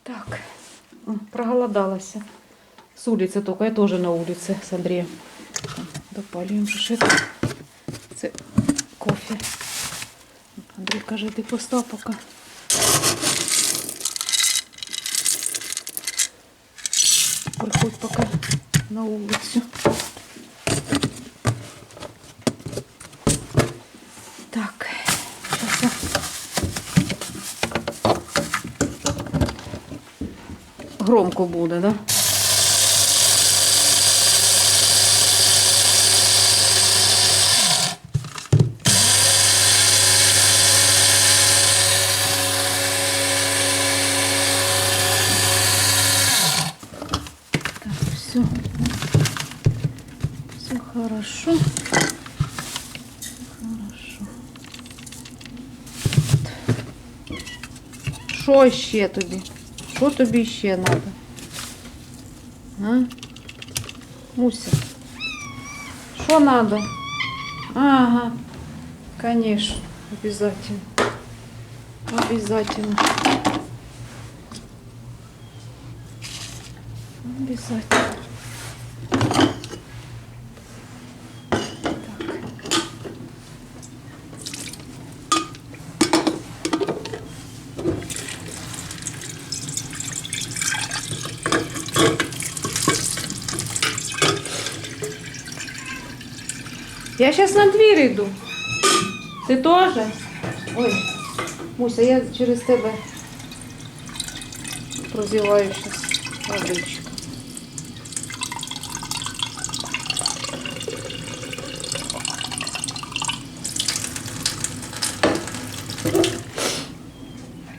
Так, проголодалась. С улицы только, я тоже на улице с Андреем. Допалюємо же це кофе. Андрій каже, ти постав поки. Приходь поки на вулицю. Так, зараз громко буде, да? Все. Все хорошо. Хорошо. Що ще тобі? Що тобі ще треба? А? Муся. Что надо? Ага. Конечно. Обязательно. Обязательно. Обязательно. Так. Я сейчас на дверь иду. Ты тоже? Ой, Муся, я через тебе прозеваю сейчас водичку.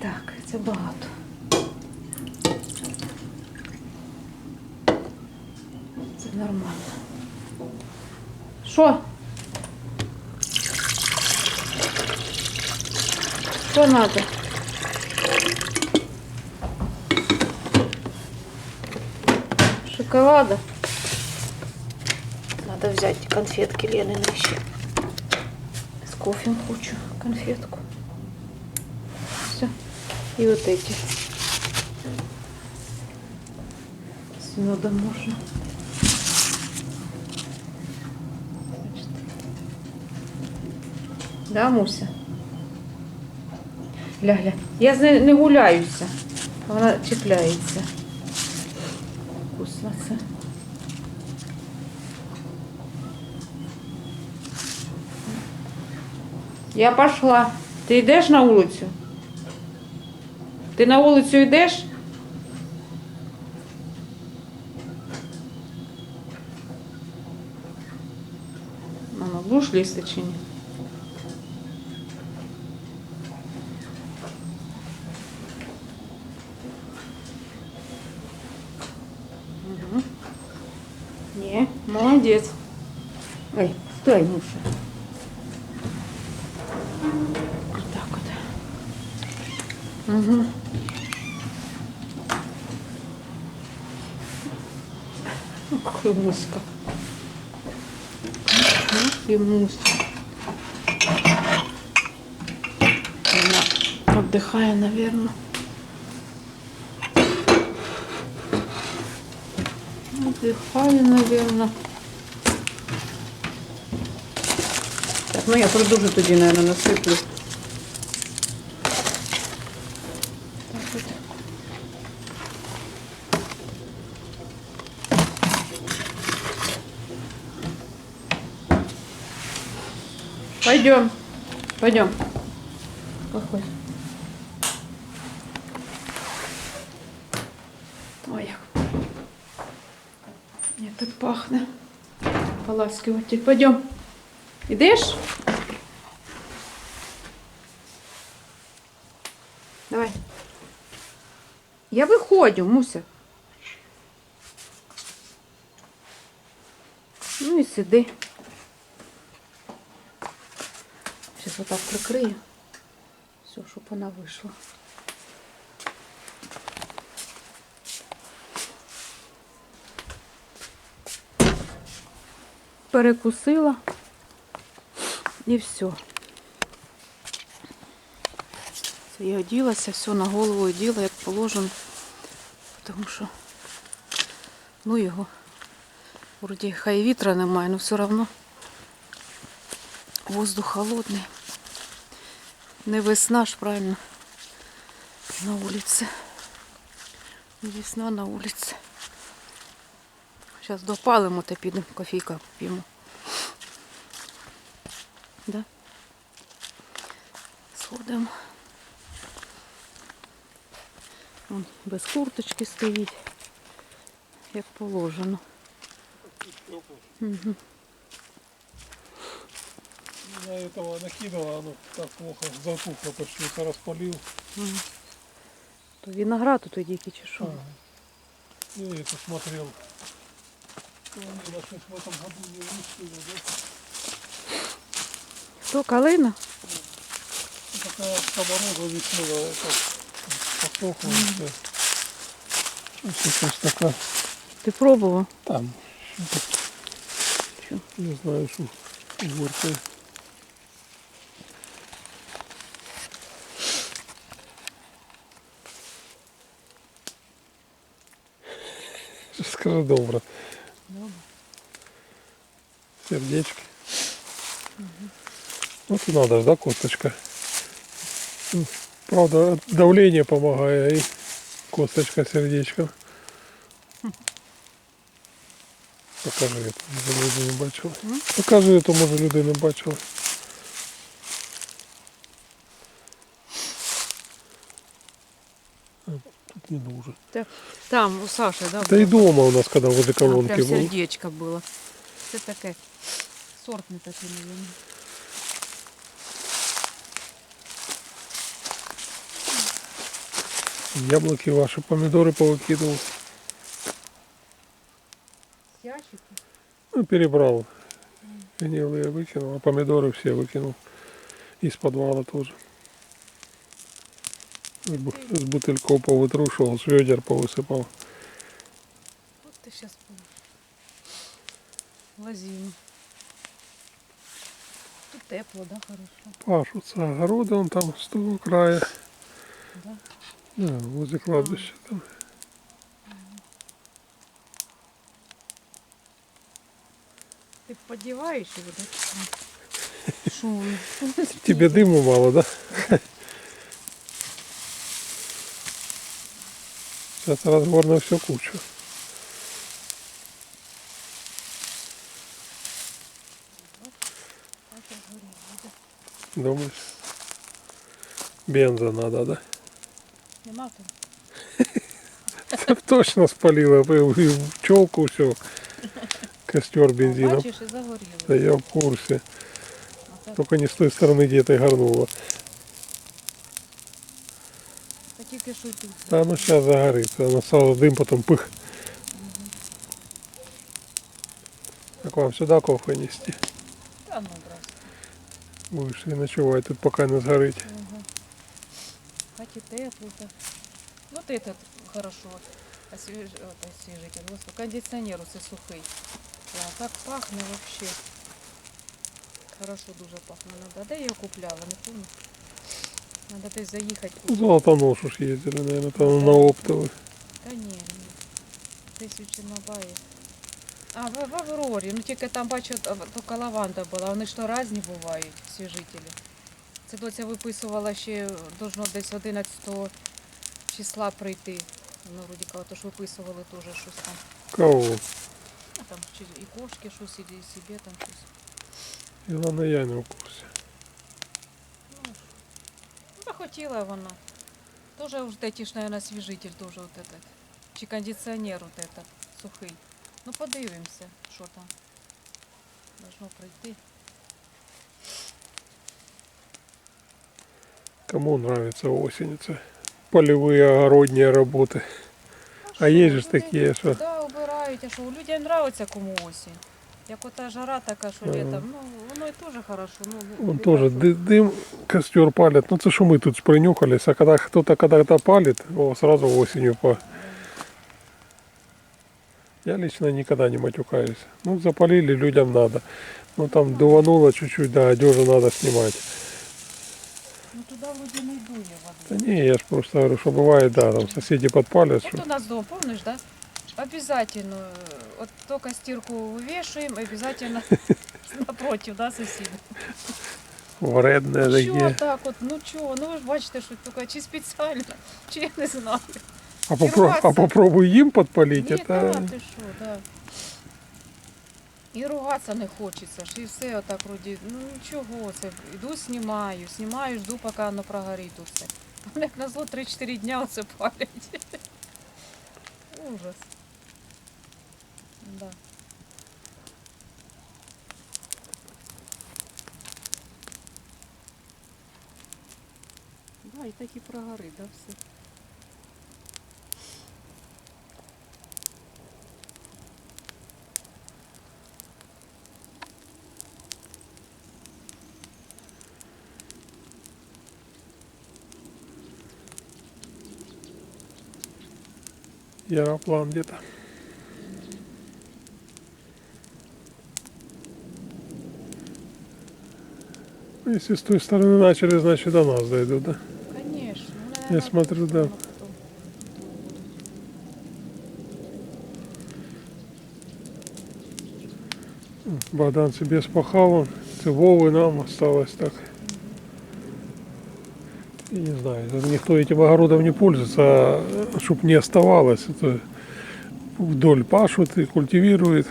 Так, це багато. Це нормально. Що? Что надо? Шоколада. Надо взять конфетки Ленины еще. С кофе хочу конфетку. Все. И вот эти. С медом можно. Да, Муся? Гля-гля. Я з нею не гуляюся. Вона чіпляється. Вкусно це. Я пішла. Ти йдеш на вулицю? Ти на вулицю йдеш? Мама, будеш лізти чи ні? Не, молодец. Ой, стой, Муша. Вот так вот. Угу. Какой муська. И муська. Она отдыхает, наверное. Отдыхаю, наверное. Так, ну я продолжу тоді, наверное, насыплю. Так вот. Пойдем. Пойдем. Какой? Ой, як. Мне так пахнет. Поласкиватель. Пойдем. Идешь? Давай. Я выходю, Муся. Ну и сиди. Сейчас вот так прикрою. Все, чтобы она вышла. Перекусила і все. Я оділася, все на голову оділа, як положено. тому що ну його. Вроді хай вітра немає, але все одно воздух холодний. Не весна ж, правильно, на вулиці. Не весна на вулиці. Зараз допалимо та підемо кофійка п'ємо. Да? Сходимо. Вон без курточки стоїть, як положено. Угу. Я этого накидывала, оно так плохо затухло, почти это распалил. Угу. То виноград тут дикий чи що? Я это смотрел. Они в этом году не вышли, да? Хто, калина? Такая самороза веснула, это посохла и все. Сейчас такая Ти пробував? там. Чё? Не знаю, что горькая. Скажи добро. Добре. Сердечки. Вот и надо, да, косточка? Правда, давление помогает, и косточка сердечко. Покажи это, може люди не бачили. Покажи это, може люди не бачили. Тут не дуже. Там у Саші, да? Да и дома у нас, когда возле Там колонки прям был. сердечко було. Це таке. Сорт не такий, мабуть. Яблоки ваши, помидоры повыкидывал. Ящики? Ну, перебрал. Гнилые выкинул, а помидоры все выкинул. Из подвала тоже. С бутыльков повытрушивал, с ведер повысыпал. От ти зараз лазину. Тут тепло, да, хорошо? Пашутся огороды, он там с того края. Да? Да, возле кладбища там. Ти подіваєш його, да? Шо ви? Тебе дыму мало, да? Сейчас разбор на всю кучу. Думаешь? Бенза надо, да? Нема там? Точно спалила, и в пчелку все. Костер бензина. Бачиш, і загоріло. Да я в курсе. А так, Только не с той стороны, где ты горнула. та тільки що тут. А ну сейчас загорится. Она сразу дым, потом пых. Так вам сюда кофе нести. Та ну, здрасте. Будешь и ночевать тут, пока не сгорит. Ага. Хаті тепло так. Вот этот хорошо. Освежитель. Господи, кондиціонер усе сухий. А так пахне вообще. Хорошо дуже пахне. Надо. Де я його купляла, не помню. Надо десь заїхати. Ну, Золотонож уж ездили, наверное, там на оптовый. Та ні. Десь у Чорнобаї. А, в Аврорі. Ну тільки там бачу, тільки лаванда була. Вони ж то різні бувають, освіжителі. Це доця виписувала ще, должно десь 11 числа прийти. Ну, вроді кого то ж виписували теж щось там. Кого? А там чи і кошки щось, і собі там щось. Ілона, я не в курсі. Ну, захотіла вона. Тоже уж эти ж, наверное, освежитель тоже вот этот. Чи кондиционер вот этот сухий. Ну подивимося, що там. Должно пройти. Кому нравится осень, это полевые огородные работы. А що, есть же ж люди, такие, что да, убирають, а що у людей нравиться кому осінь. Як ота жара така, що Ага. літом, ну воно і теж хорошо. Ну, он біда, тоже що- дым, костер палит. Ну это что мы тут принюхались, а когда кто-то когда-то палит, о, сразу осенью по. Я лично никогда не матюкаюсь. Ну запалили, людям надо. Ну там дувануло чуть-чуть, да, одежду надо снимать. Ну туди вроді вроді не дує Да вода. не, я ж просто говорю, что бывает, да, там соседи подпалят, Вот что... у нас дом, помнишь, да? Обязательно. Вот только стирку вывешиваем, обязательно напротив, да, соседи. Вредные Ну чого такие. так от, ну чого? Ну ви ж бачите, що тільки чи спеціально, чи я не знаю. А, ругаться. попробуй им подпалить, Ні, это... та, ти що, да. І ругатися не хочеться ж, і все отак вроді, ну нічого, це іду знімаю, жду, поки воно прогорить усе. А як назло 3-4 дня оце палять. Ужас. Да. Да, і так і прогорить, да, все. Яроплан где-то. Если с той стороны начали, значит до нас дойдут, да? Конечно. Ну, Я наверное, смотрю, да. потом. Богдан себе спахал, он, це Вовы нам осталось так. Я не знаю, никто этим огородом не пользуется, а чтобы не оставалось, это вдоль пашут и культивирует.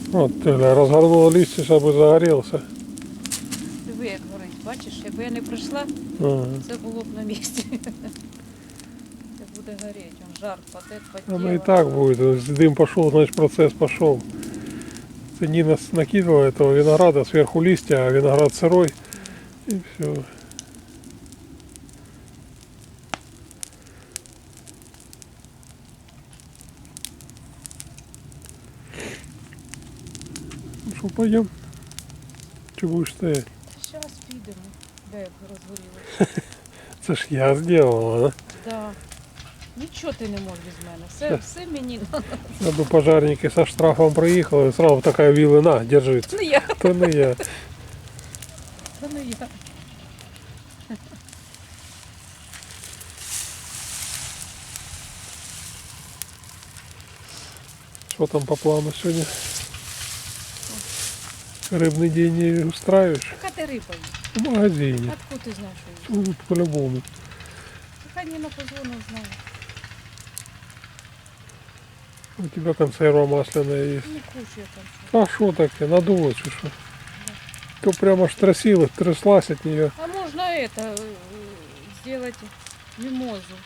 Вот, разгорнула листья, чтобы загорелся. Диви, як горить, бачиш, якби я не прийшла, Ага. це було б на місці. Це буде горіти, он жар потет, Оно и так будет. Если дым пошел, значит процесс пошел. Это Нина накидывала этого винограда, сверху листья, а виноград сырой. И все. Ну что, пойдем? Че будешь стоять? Зараз підемо. Де як розгорілося? Это ж я сделала, да? Да. Нічого ти не можеш без мене. Все мені надо. Надо пожарники со штрафом проехал, и сразу такая вилла, на, держи. Це не я. То не я. Це не я. Что там по плану сегодня? Рыбный день не устраиваешь? Яка ти риба є? В магазине. Откуда ти знаєш, що є? Ну, по-любому. Яка Ніна позвонила, знає. У тебя консерва масляная есть. Не кушаю там. А что таки, надулось, что? То прямо аж трясилась, тряслась от нее. А можно это сделать мимозу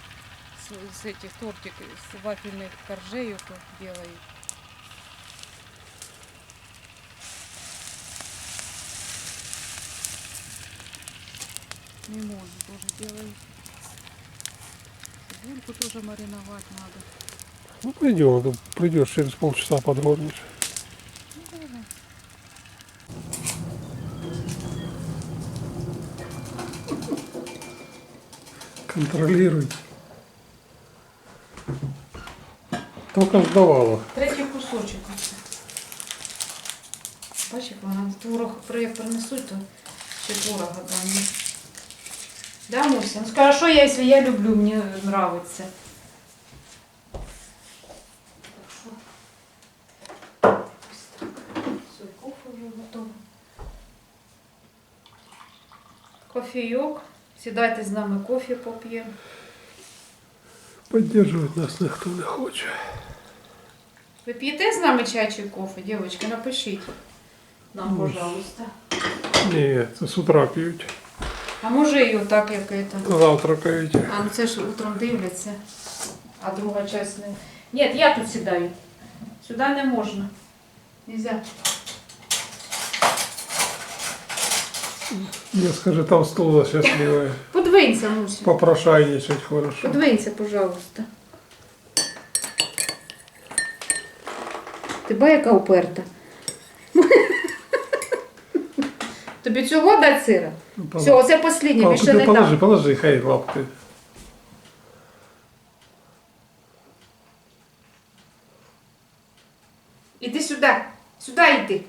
с этих тортик, с вафельных коржей то делают. Мимозу тоже делают. Цибульку тоже мариновать надо. Ну пойдем, тут придешь через полчаса подгорнешь. Ну, давай. Контролируй. Только сдавала. Третій кусочок. Бачиш, як вона творог як принесуть, то ще творога дам. Да, Муся? Ну скажи, що я, якщо я люблю, мені нравиться. Все, кофе вже готово. Кофейок. Сідайте з нами кофе поп'ємо. Поддерживать нас никто не хочет. Ви п'єте з нами чай чи кофе, дівчатки? Напишіть нам, пожалуйста. Ні, це з утра п'ють. А може і отак, як это. Завтракають. А ну це ж утром дивляться, а друга часть не. Ні, я тут сідаю. Сюди не можна. Нельзя. Не скажи, там стула счастливая. Подвинься, Муся. Попрошайничать хорошо. Подвинься, пожалуйста. Ти ба яка уперта. Тобі цього дати сира? Ну, Все, оце останнє, Палку більше ти не положи, дам. положи, хай лапки. Іди сюди. Сюди йди.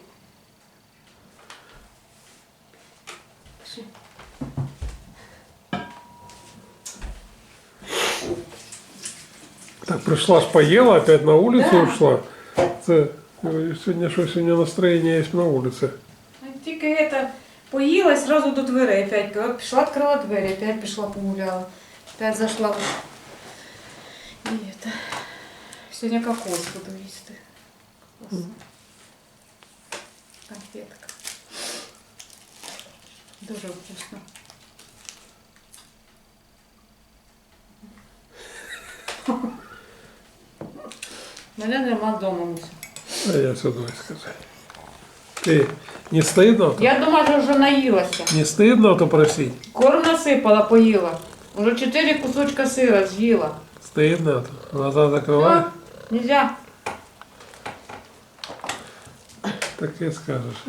Пішли. Так, пришла ж поела, опять на улицу Да. ушла. Це, сегодня что, сегодня настроение есть на улице. Тільки это поїла і сразу до дверей опять. От пішла, відкрила двері, опять пішла погуляла. Опять зайшла. І это. Сьогодні кокос буду їсти. Кокос. Конфетка. Дуже вкусно. Мене нема вдома, Муся. А я сюда сказать. Ты не стыдно? Я думаю, що вже наїлася. Не стыдно то просить? Корм насипала, поїла. Уже 4 кусочка сира з'їла. Стыдно то. Глаза закрывай, Нельзя. так и скажешь.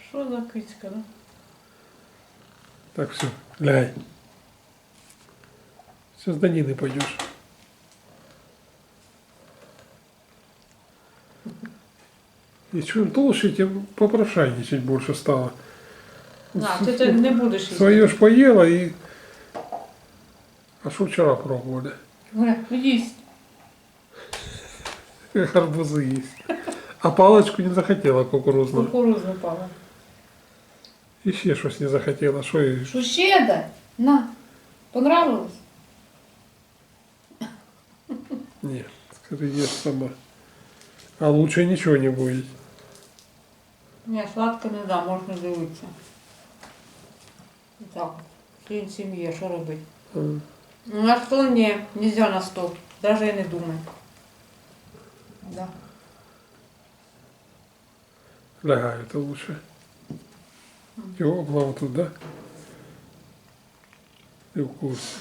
Що за кицька, да? Так, все, ляй. Сейчас до Нины пойдешь. И чем толще, тем попрошайничать больше стало. На, ти не будеш їсти. Своё ж поела и... А что вчера пробовали? Говорю, їсть. Как арбузы есть. А палочку не захотела кукурузную. Кукурузну пала. Еще что-то не захотела. Что и... Що ще дай? На. Понравилось? Нет, скажи, ешь сама. А лучше ничего не будет. Ні, сладко не дам, можна дивитися. Так, член сім'ї, що робити? А, На стол ні, нельзя на стол. Даже я не думаю. Да. Лягай, это лучше. Его облава тут, да? И в курсе.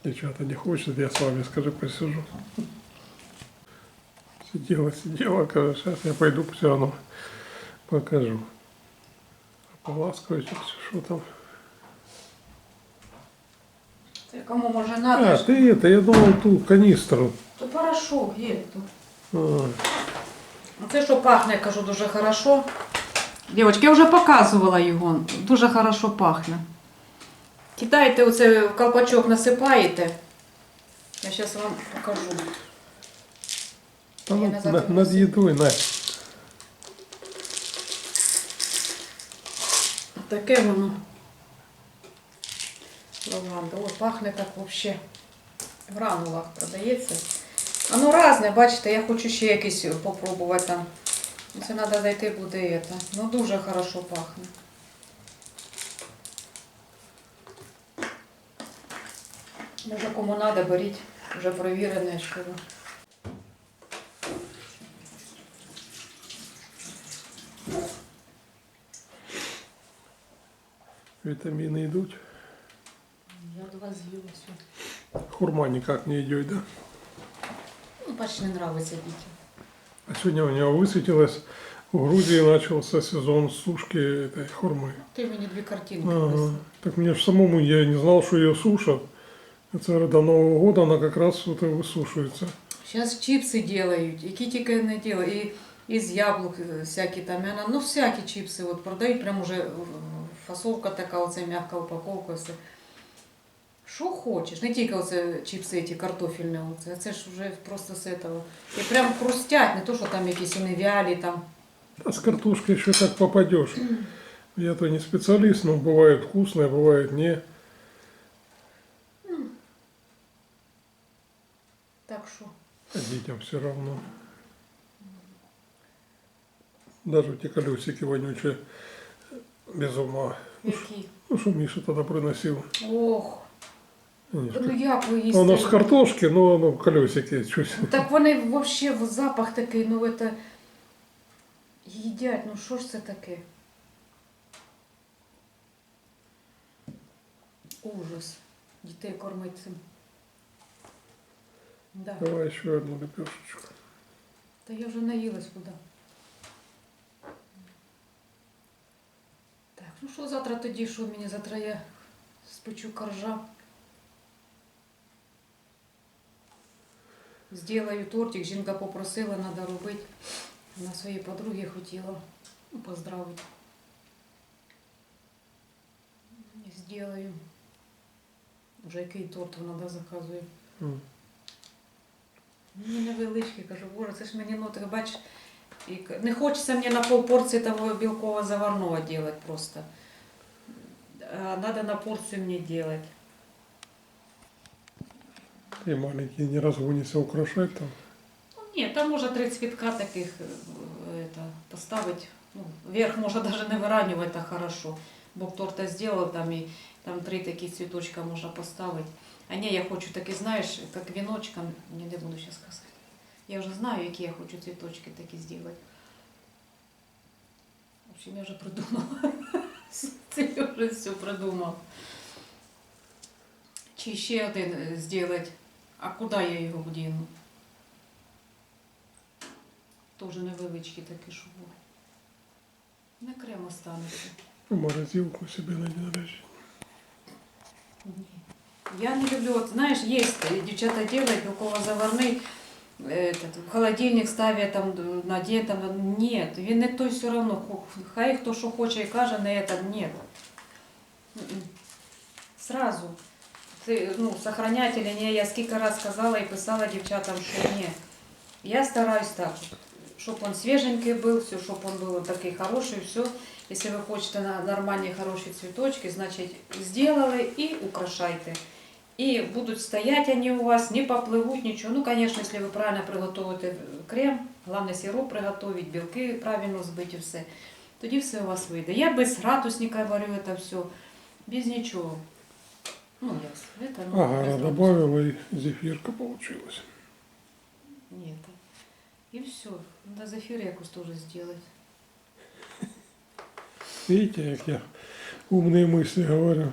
Девчата не хочет, я с вами, скажи, посижу. Сидела, кажется, сейчас я пойду все равно покажу. Поласкаю, что там. Це кому може надо? А, ты это, я думал, ту канистру. То порошок є тут. А, Це що пахне, я кажу, дуже хорошо. Дівчатки, я вже показувала його. Дуже хорошо пахне. Кидайте оце в колпачок, насипаєте. Я зараз вам покажу. там Я вот назад над вынесу. едой, на. Таке воно. Лаванда. Ой, пахне так взагалі. В гранулах продається. Воно різне, бачите, я хочу ще якийсь попробувати там. Це треба зайти буде це. Ну дуже хорошо пахне. Може кому треба, беріть. Вже перевірене, що. Витамины идут. Я два з'їла все. Хурма никак не идет, да? Ну, почти не подобається дітям. А сегодня у него высветилось, в Грузии начался сезон сушки этой хурмы. Ти мені дві картинки Ага. прислав. Так мне ж самому, я не знал, что ее сушат. Это до Нового года она как раз вот и высушивается. Зараз чіпси делають, які тільки не делають. І із яблук всякі там, ну всякі чіпси от продають, прям уже фасовка така, оце м'яка упаковка, все. Що хочеш, не тільки оце чіпси, ті картофельні, оце, це ж вже просто з этого. І прям хрустять, не то, що там якісь вони вялі там. А с картошкой еще так попадешь. Я-то не специалист, но бывает вкусное, бывает не. Так що. А детям все равно. Даже эти колесики вонючие без ума. Які? Ну, что Миша тогда приносил. Ох, Они ж ну как- як ви їсте? Оно с картошки, но оно колесики чуть. Так вони взагалі запах такий, ну это їдять, ну що ж це таке? Ужас. Дітей кормить цим. Да. Давай еще одну лепешечку. Та я вже наїлась куди. Ну що завтра тоді, що мені завтра я спечу коржа. Сделаю тортик, жінка попросила, треба робити. Вона своїй подругі хотіла поздравити. Сделаю. Уже який торт вона заказує. Мені невеличкий, кажу, боже, це ж мені, ну ти бачиш, не хочеться мені на полпорції того білкового заварного робити просто. А надо на порцию мне делать. И маленькие не разгонится украшать там. Ну, нет, там можно 3 цветка таких поставить. Ну, вверх можно даже не выравнивать, это хорошо. Бог торта сделал там, и там 3 такие цветочка можно поставить. А не, я хочу таки, знаешь, как веночком, не буду сейчас сказать. Я уже знаю, какие я хочу цветочки таки сделать. В общем, я уже придумала. Я вже все придумав. Чи ще один зробити? А куди я його вдіну? Теж невеличкий такий, щоб був. На крем останеться. Морозилку себе на день рождения. Ні. Я не люблю, от, знаєш, є, дівчата роблять білково-заварний, в холодильник ставлять там на день, там, ні, він не той все одно, хай хто що хоче і каже, не це, ні. Сразу. Ти, ну, сохранять или ні, я скільки раз сказала і писала дівчатам, що ні. Я стараюсь так, щоб він свіженький був, все, щоб він був такий хороший, все. Если вы хотите на нормальные хорошие цветочки, значит, сделали и украшайте. И будут стоять они у вас, не поплывут, ничего. Ну, конечно, если вы правильно приготовите крем, главное сироп приготовить, белки правильно збить і все, тоді все у вас вийде. Я без градусника варю это все, без ничего. Ну, я это, ну, Ага, добавила и зефирка получилась. Нет. И все. Надо зефир якось тоже сделать. Видите, как я умные мысли говорю.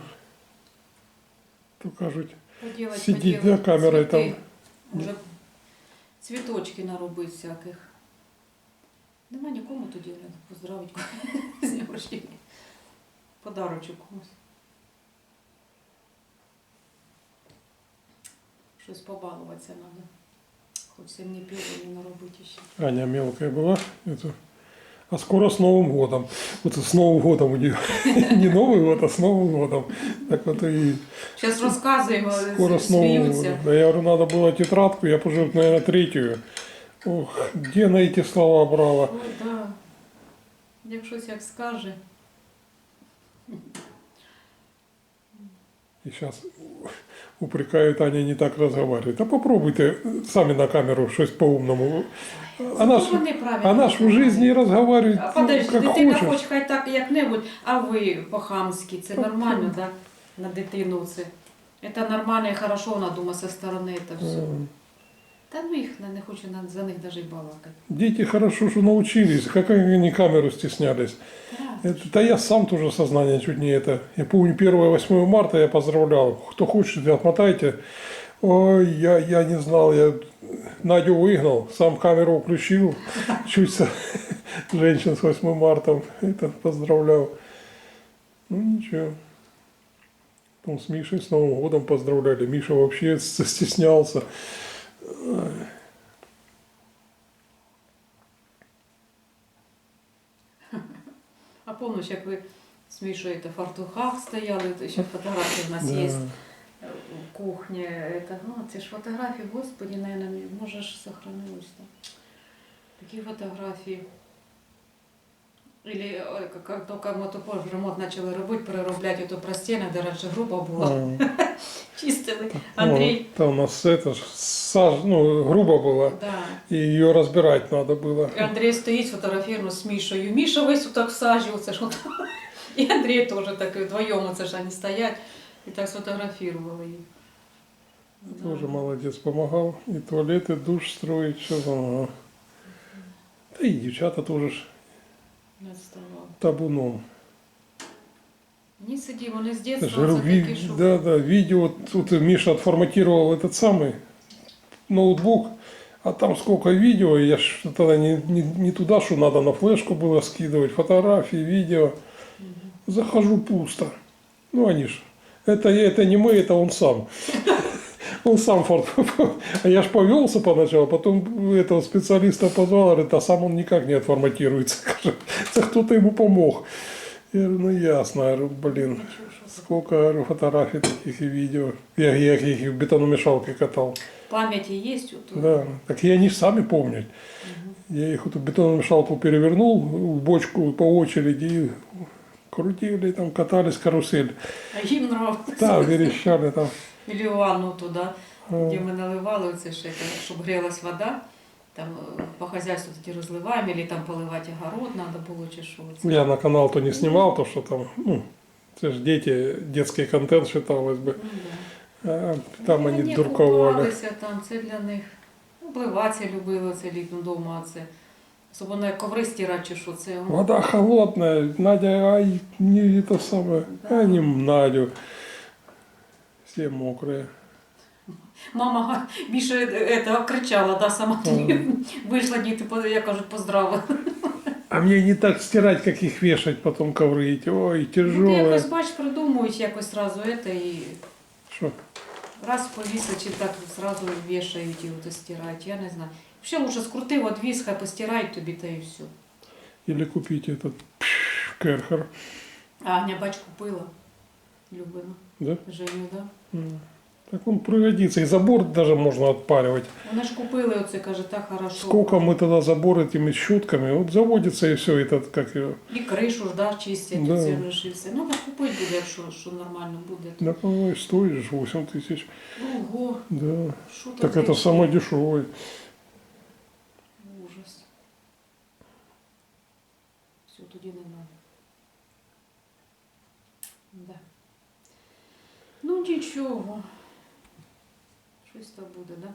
То кажуть, Поделать, сидіть за камерою цветы. там. Може цвіточки наробити всяких. Нема нікому тоді треба поздравити з днем рождения. Подарочок комусь. Щось побалуватися треба. Хоч сильні пиво не наробити ще. Аня мелкая была. Это... А скоро с Новым годом. Вот с Новым годом у нее. Не Новый год, а с Новым годом. Так вот и Зараз розказуємо, скоро с Новым годом. сміються. Да я говорю, надо было тетрадку, я уже, наверное, 3-ю. Ох, где она эти слова брала? Ой, да. Як щось як скаже. И сейчас упрекают, Аня не так разговаривает. Да попробуйте сами на камеру что-то по-умному. Она ж, Вони правильно она ж в говорять. жизни разговаривает А подожди, как дитина хочешь. хоч хай так як-небудь, а ви по-хамськи, це нормально, да? На дитину це. Це нормально і хорошо, вона думає зі сторони, це все. Та ну їх не хочу за них навіть балакати. Дети хорошо, что научились. Как они камеру стеснялись. Так. Да я сам тоже сознание чуть не это. Я помню 1-8 марта я поздравлял. Кто хочет, отмотайте. Ой, я не знал, я Надю выгнал, сам камеру включил. Чуть женщин с 8 марта это поздравлял. Ну ничего. Потом с Мишей с Новым годом поздравляли. Миша вообще стеснялся. А помниш, як ви з Мішою в фартухах стояли, то ще фотографії в нас є в кухні. Это, ну, ці ж фотографії, господи, наверное, може ж сохранилось там. Такі фотографії. Или как только мы тупо ремонт начали робити, переробляти ото простіна, де раніше груба була. Чистили. Андрій. Там у нас это ну, грубо было. Да. И ее разбирать надо было. І Андрій стоїть, фотографірує з Мішою. Міша весь так в сажі, оце ж от. І Андрій теж так вдвоєм, оце ж вони стоять. І так сфотографували їх. Тоже молодец, помогал. И туалет, и душ строить, все помогал. Да и девчата тоже ж Не відставав. табуном. Ні, сидів, вони з Я же дитинства, говорю, це такі, що... да, видео, тут Миша отформатировал этот самый ноутбук, а там сколько видео, я ж тогда не туда, что надо на флешку было скидывать, фотографии, видео. Захожу пусто. Ну, они ж. Это не мы, это он сам. Он сам А я ж повелся поначалу, потом этого специалиста позвал, говорит, а сам он никак не отформатируется. Это кто-то ему помог. Я говорю, ну ясно, говорю, блин. Сколько, говорю, фотографий таких и видео. Я их в бетономешалке катал. Памяти есть? Вот, Да, так и они ж сами помнят. Я их эту бетономешалку перевернул в бочку по очереди и крутили, там катались, карусель. А їм нравилось. Да, верещали там. Или в ванну туди, де ми наливали, оце ж, щоб грілась вода, там по хазяйству тоді розливаємо, або там поливати огород треба було, чи що. Я на канал то не снимал, то что там, ну, это же дети, детский контент считалось бы. Ну, да. А там Ну, они дурковали. купалися там, це для них. Ну, пливатися любили, це літом вдома, це. Особливо як коври стирати, чи що, це. Вода холодная, Надя, ай, не это самое, Да. а не Надю. Все мокрые. Мама більше этого кричала, да, сама тоді вийшла, діти, як кажуть, поздравили. А мне не так стирать, как их вешать потом ковры эти. Ой, Ну, ти тяжелые. якось, бач, придумують якось сразу это і Что? раз повісить, чи так сразу вішають і ото стирають, я не знаю. Ще лучше скрутив, одвіз, хай постирають тобі, та і все. Или купить этот Керхер. А Аня, бач, купила. Любина. Да? Женю, да? Так он пригодится. И забор даже можно отпаривать. Вони ж купили оце, каже, так хорошо. Сколько мы тогда забор этими щутками, вот заводится и все, этот, как его. І кришу ж, да, чистять, Да. це ж і все. Ну, так купити буде, якщо що нормально буде. Да, по-моему, стоит же 8 тысяч. Ого, Да. що Так таке? это самый дешевый. Ужас. Все, тоді не надо. Да. Ну нічого. Щось там буде, да?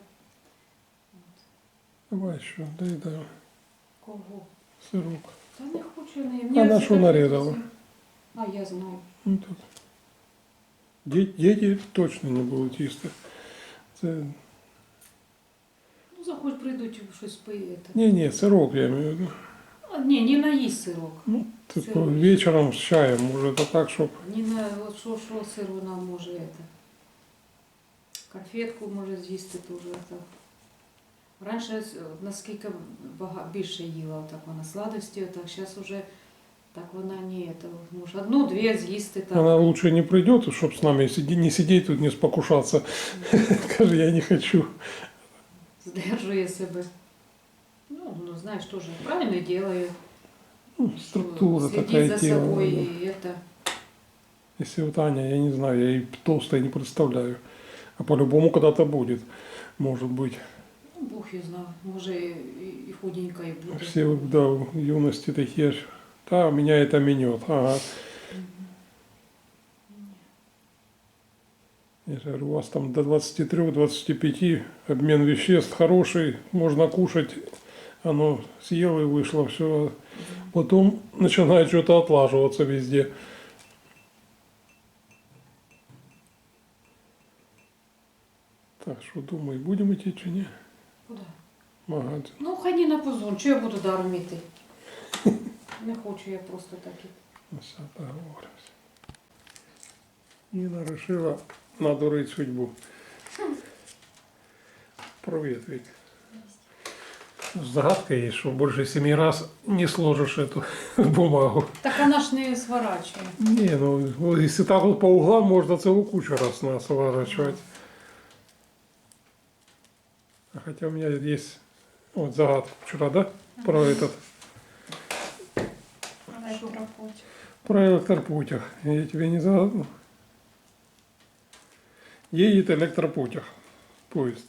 Давай еще, дай, Кого? сырок. Та не хочу не. А на що нарізала? А я знаю. Ну, так. Дети точно не будут їсти. Це... Ну, заходь, прийдуть, щось пиє. Не, сырок я имею в виду. А, ні, не наїсть сирок. Ну, типа Сырок. вечером с чаем, может, это так, чтоб... Ні на, от що сир вона може это. Конфетку може з'їсти теж. Это. Раніше наскільки більше їла, так вона сладості, так зараз уже так вона не это, може одну-дві з'їсти так. Она лучше не придет, чтобы с нами не сидеть тут, не спокушаться. Скажи, я не хочу. Здержує себе. Ну, знаєш, теж правильно делаю. Ну, структура Следить такая за тела. собой да. и это. Если вот Аня, я не знаю, я и толстой не представляю. А по-любому когда-то будет, может быть. Ну, Бог її знає, може і худенька і буде. Все, да, в юности такие, да, меня это минет, ага. Я же говорю, у вас там до 23-25 обмен веществ хороший, можно кушать, оно съело и вышло, все. Потом начинает что-то отлаживаться везде. Так, что думаю, будем идти чи не? Куди? В магазин. Ну, хай не на позон, що я буду даром іти? Не хочу я просто так іти. Все, договоримся. Нина решила надурить судьбу. Привет, Вик. Загадка есть, что больше 7 раз не сложишь эту бумагу. Так вона ж не сворачує. Не, ну если так вот по углам, можно целую кучу раз надо сворачивать. А хотя у меня есть вот загадка вчера, да? Про этот, про электропутях. Я тебе не загадал. Едет электропутях, поезд.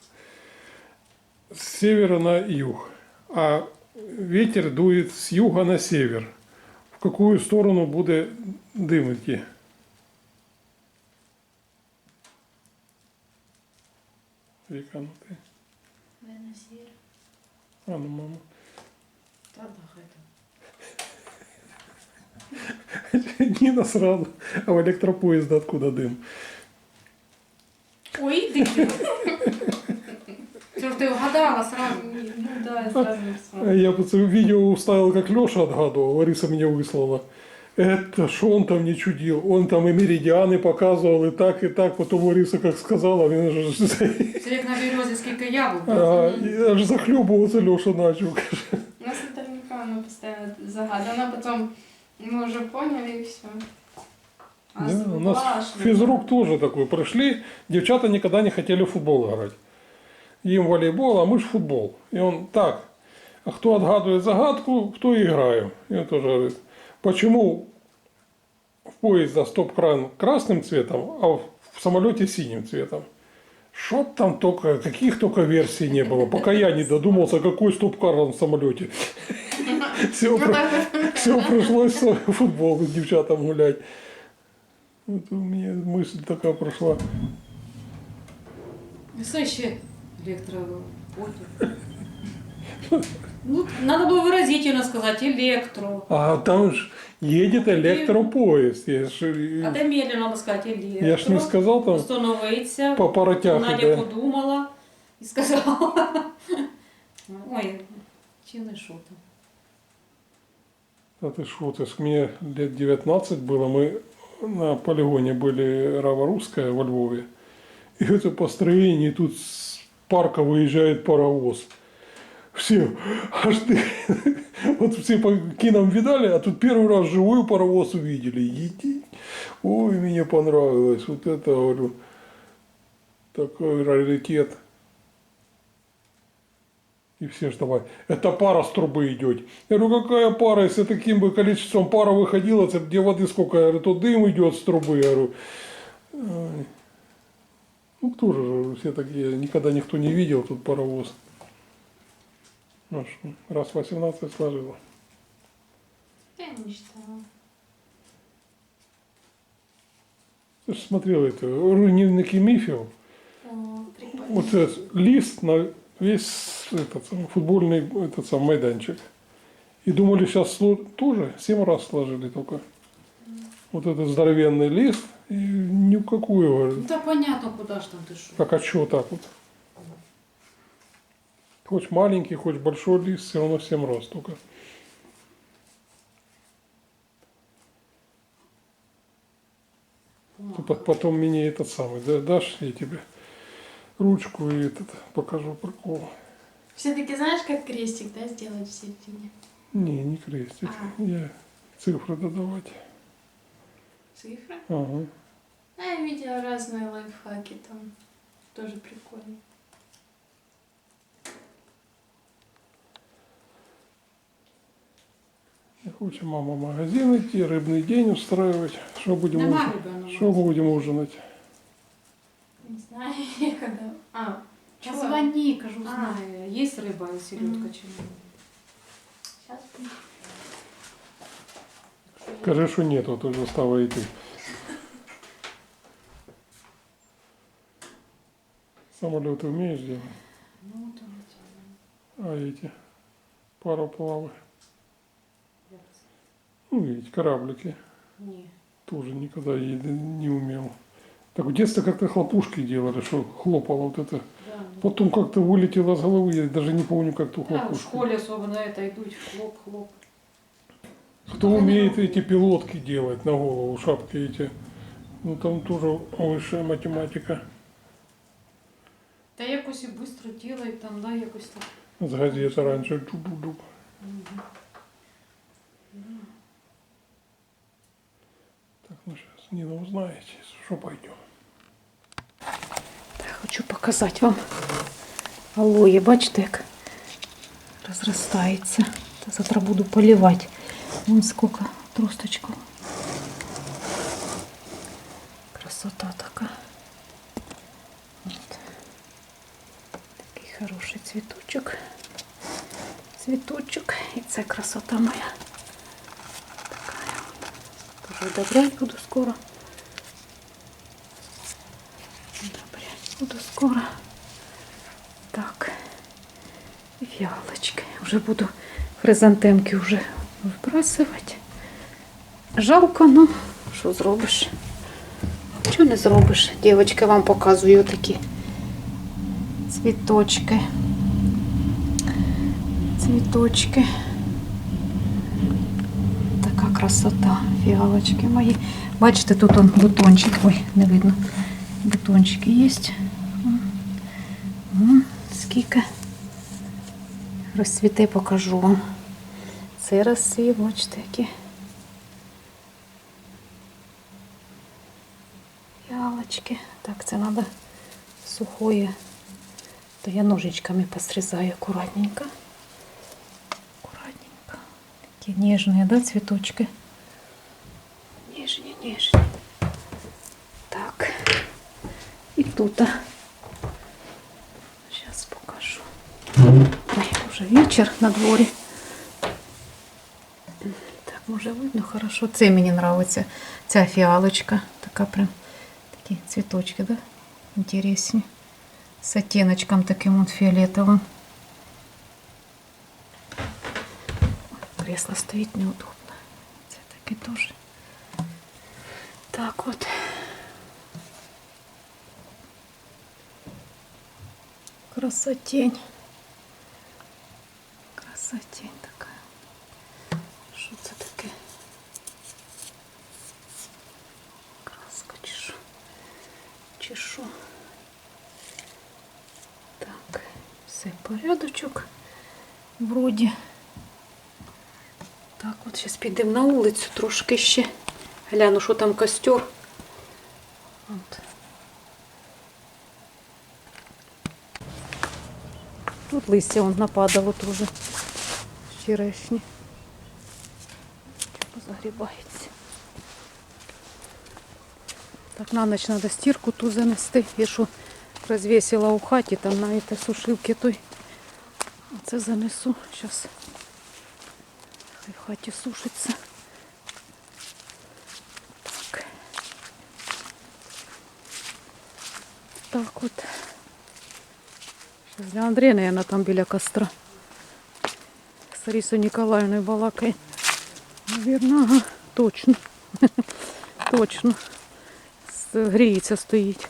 С севера на юг. А ветер дует с юга на север. В какую сторону будет дым идти? Вика, ну ты. А, ну мама. Та да, хай там. Нина сразу. А в электропоезда откуда дым? Ой, іди ти. Що ж ти вгадала сразу? Ну да, я сразу. Я видео уставил, как Леша отгадывал. Лариса меня выслала. Это что он там не чудил? Он там и меридианы показывал, и так. Потом Лариса как сказала, він же Це як на березі скільки яблук. аж захлебываться Леша начал. У нас Наталья Николаевна постоянно загадана, потом мы уже поняли и все. Да, у нас физрук тоже такой. Пришли, девчата никогда не хотели в футбол играть. Им волейбол, а мы ж в футбол. И он так, а кто отгадывает загадку, в то и играем. И он тоже говорит, почему в поезде стоп-кран красным цветом, а в самолете синим цветом? Что там только, каких только версий не было, пока я не додумался, какой стоп-кран в самолете. Все пришлось в футбол с девчатам гулять. Вот у меня мысль такая прошла. Це ще електропотяг. Ну, надо было выразительно сказать электро. А там же едет электропоезд. Я ж, А де медленно надо сказать электро. я ж не сказал там Остановиться. по паротяху, Надя да. подумала и сказала. Ой, чи не що там. А ты шо, ты ж мне лет 19 было, мы на полигоне были Рава-Русская во Львове. И это построение, и тут с парка выезжает паровоз. Все, аж ты, вот все по кинам видали, а тут первый раз живой паровоз увидели. Ой, мне понравилось, вот это, говорю, такой раритет. И все ж давай, это пара с трубы идет. Я говорю, какая пара, если таким бы количеством пара выходила, это где воды сколько, я говорю, то дым идет с трубы, я говорю. Ай. Ну тоже же все такие, никогда никто не видел тут паровоз. Аж раз 18 сложила. Я не считала. Ты же смотрел это, руйнівники мифов. О, прикольно. Вот этот лист на весь этот футбольный этот сам майданчик. И думали, сейчас тоже 7 раз сложили только. Вот этот здоровенный лист, и ни в какую, говорю. Ну, да понятно, куда ж там ты шо. Так а что так вот? Хоть маленький, хоть большой лист, все равно 7 раз только. Ты потом мне этот самый, дашь, я тебе ручку и этот покажу прикол. Все-таки знаешь, как крестик, да, сделать в середине? Не крестик. Я цифры додавать. Цифры? Ага. А я видела разные лайфхаки там. Тоже прикольно. Не хочет мама в магазин идти, рыбный день устраивать. Что будем, Нема ужинать? ребенка. Что мы будем ужинать? Не знаю, я когда... А, чего? Позвони, кажу, А. знаю. Есть рыба и селедка чи ні? Сейчас. Скажи, что нету, то же стало идти. Самолеты умеешь делать? Ну, там А эти пароплавы? Ну, эти кораблики. ні. Тоже никогда не умел. Так в детстве как-то хлопушки делали, что хлопало вот это. Да, ну. Потом как-то вылетело с головы, я даже не помню, как ту Да, в хлопушку. школе особенно это идут хлоп-хлоп. Кто умеет эти пилотки делать на голову, шапки эти, ну там тоже высшая математика. Та якось і швидко делають там, да, якось так. С газеты раньше джуб-джуб. Так, ну сейчас Нина узнаете, что пойдем. Хочу показати вам алоє. Бачите, як розростається. Та завтра буду поливати. Вон сколько тросточков. Красота така. От. Такий хороший цвіточок. Цвіточок. І це красота моя. Така. Тоже удобрять буду скоро. Удобрять буду скоро. Так. Фиалочки. Уже буду хризантемки уже вибрасувати. Жалко, ну, що зробиш? Що не зробиш? Дівчатки, вам показую такі цвіточки. Цвіточки. Така красота, фіалочки мої. Бачите, тут он бутончик. Ой, не видно. Бутончики є. Скільки. Розцвіте, покажу вам. Це розцвів, бачите, які. Фіалочки. Так, це треба сухої. То я ножичками посрізаю акуратненько. Аккуратненько. Такие нежные, да, цветочки? Нежные, нежные. Так. И тут. Сейчас покажу. Ой, уже вечер на дворе. Так, може видно хорошо. Це мені нравится. Ця фіалочка. Така прям, такі цветочки, да? Интересні. С оттеночком таким вот фиолетовым. Кресло стоит неудобно. Це таки тоже. Так вот. Красотень. Красотень такая. Что это таке? Краска чешу. Чешу. Так, все порядочок. Вроді. Так, от зараз підемо на вулицю трошки ще. Гляну, що там костер. От. Тут листя вон нападало дуже. Черешні. Позагрібається. Так, на ніч треба стірку ту занести. Я що розвісила у хаті, там на этой сушилки той. Оце занесу. Зараз. Хай в хаті сушиться. Так. Так от. Зараз для Андрія, наверное, там біля костра. З Ларисою Ніколаївною балакає. Наверно, ага, точно. Точно. Гріється стоїть.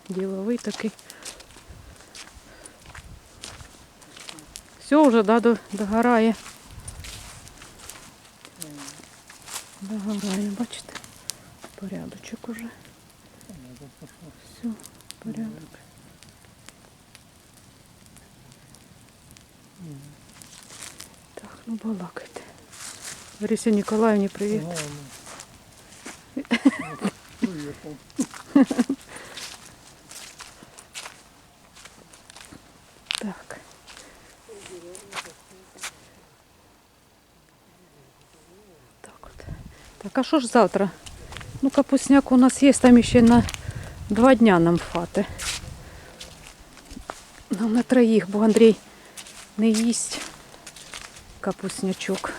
Діловий такий. Все вже, да, догорає. Догорає, бачите? Порядочок уже. Все, порядок. Так, ну балакайте. Ларисе Ніколаївні привіт. Так. Так от. Так, а що ж завтра? Ну, капусняк у нас є, там ще на 2 дня нам хватить. Ну, на 3, бо Андрій не їсть капуснячок.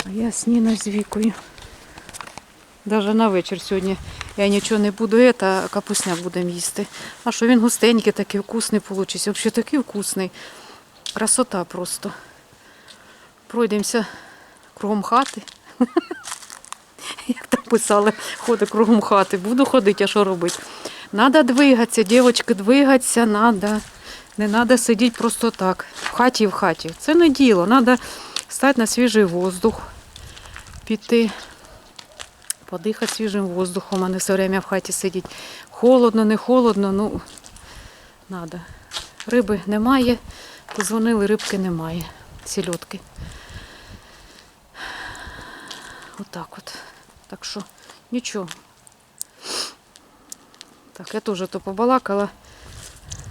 А я з Ніною з Вікою. Даже на вечір сьогодні я нічого не буду, а капусняк будемо їсти. А що він густенький, такий вкусний вийде. Взагалі такий вкусний. Красота просто. Пройдемося кругом хати. Як там писали, ходить кругом хати. Буду ходити, а що робити? Надо двигатися, дівчатки, двигатися надо. Не треба сидіти просто так. В хаті і в хаті. Це не діло. Треба стати на свіжий воздух. Піти. Подихати свіжим воздухом, а не все время в хаті сидіти. Холодно, не холодно, ну, треба. Риби немає, позвонили, рибки немає, сільотки. Отак от. Так що, нічого. Так, я теж то побалакала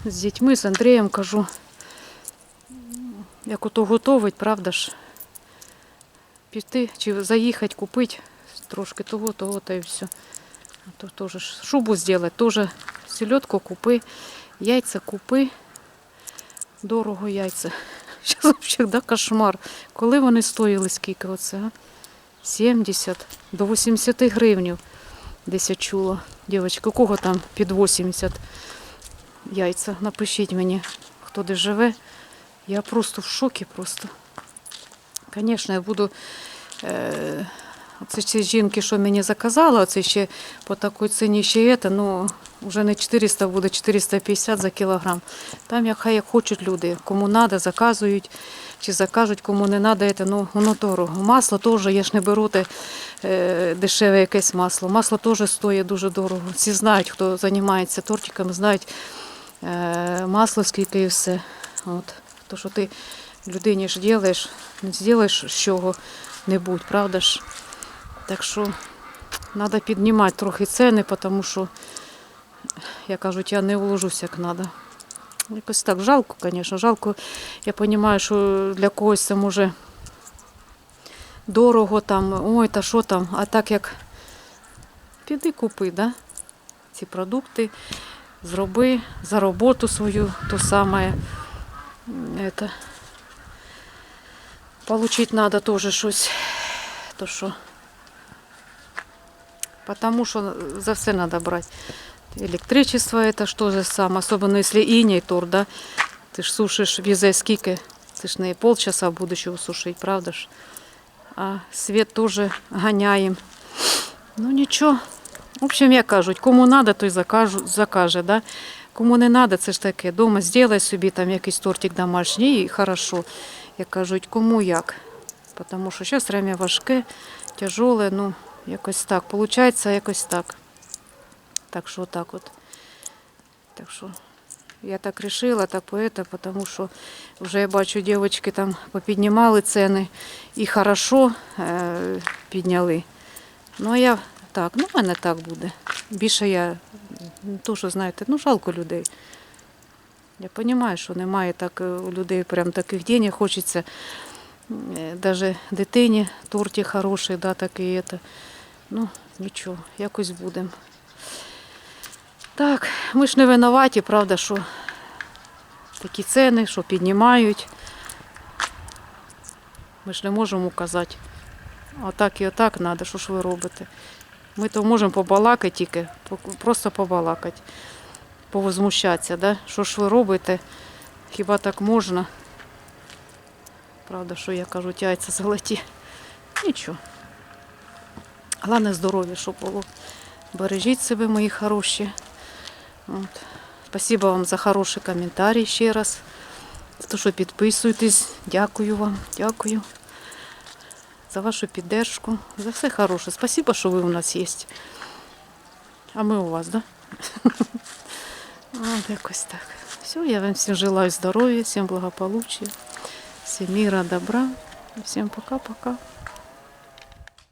з дітьми, з Андрієм, кажу, як ото готовить, правда ж, піти чи заїхати, купити. Трошки того, та і все. А то теж шубу зробити, теж селедку купи, яйця купи. Дорого яйця. Зараз взагалі, да, кошмар. Коли вони стоїли, скільки оце, а? 70 до 80 гривень. Десь я чула. Дівчатки, у кого там під 80 яйця? Напишіть мені, хто де живе. Я просто в шокі просто. Звісно, я буду Оце ці жінки, що мені заказала, оце ще по такій ціні ще це, ну, вже не 400 буде, 450 за кілограм. Там хай як хочуть люди, кому треба, заказують, чи закажуть, кому не треба, це, ну, воно дорого. Масло теж, я ж не беру те дешеве якесь масло. Масло теж стоїть дуже дорого. Всі знають, хто займається тортиками, знають масло скільки і все. От. То, що ти людині ж робиш, не зробиш з чого-небудь, правда ж? Так що треба піднімати трохи ціни, тому що, я кажу, я не вложусь як треба. Якось так жалко, звісно, жалко. Я розумію, що для когось це може дорого, там, ой, та що там, а так як піди купи, да? Ці продукти, зроби за роботу свою, то саме. Это. Получить надо тоже щось. То що. Потому що за все надо брати. Электричество это что же сам, особенно если иней торт, да? Ты ж сушишь везе скільки, ты ж не полчаса будешь его сушить, правда ж? А свет тоже гоняем. Ну нічого. В общем, як кажуть, кому надо, той закаже, да? Кому не треба, це ж таке. Дома зробай собі там якийсь тортик домашній і хорошо. Як кажуть, кому як. Тому що зараз время важке, тяжеле, ну, якось так. Получається якось так. Так що отак от. Так що я так вирішила, так поета, тому що вже я бачу, дівчатки там попіднімали ціни і хорошо підняли. Ну, а я так, ну, в мене так буде. Більше я, то, що, знаєте, ну, жалко людей. Я розумію, що немає так у людей прям таких денег, хочеться навіть дитині тортик хороший, да, такий, это. Ну, нічого, якось будемо. Так, ми ж не винуваті, правда, що такі ціни, що піднімають. Ми ж не можемо указати. Отак і отак треба, що ж ви робите. Ми то можемо побалакати тільки, просто побалакати, повозмущатися, да? Що ж ви робите, хіба так можна? Правда, що я кажу, яйця золоті. Нічого. Головне здоров'я, щоб було. Бережіть себе, мої хороші. От. Спасибо вам за хороший коментарі ще раз. За те, що підписуєтесь. Дякую вам, дякую. За вашу підтримку, за все хороше. Спасибо, що ви у нас є. А ми у вас, да? От якось так. Все, я вам всім желаю здоров'я, всім благополуччя, всім мира, добра. Всім пока-пока.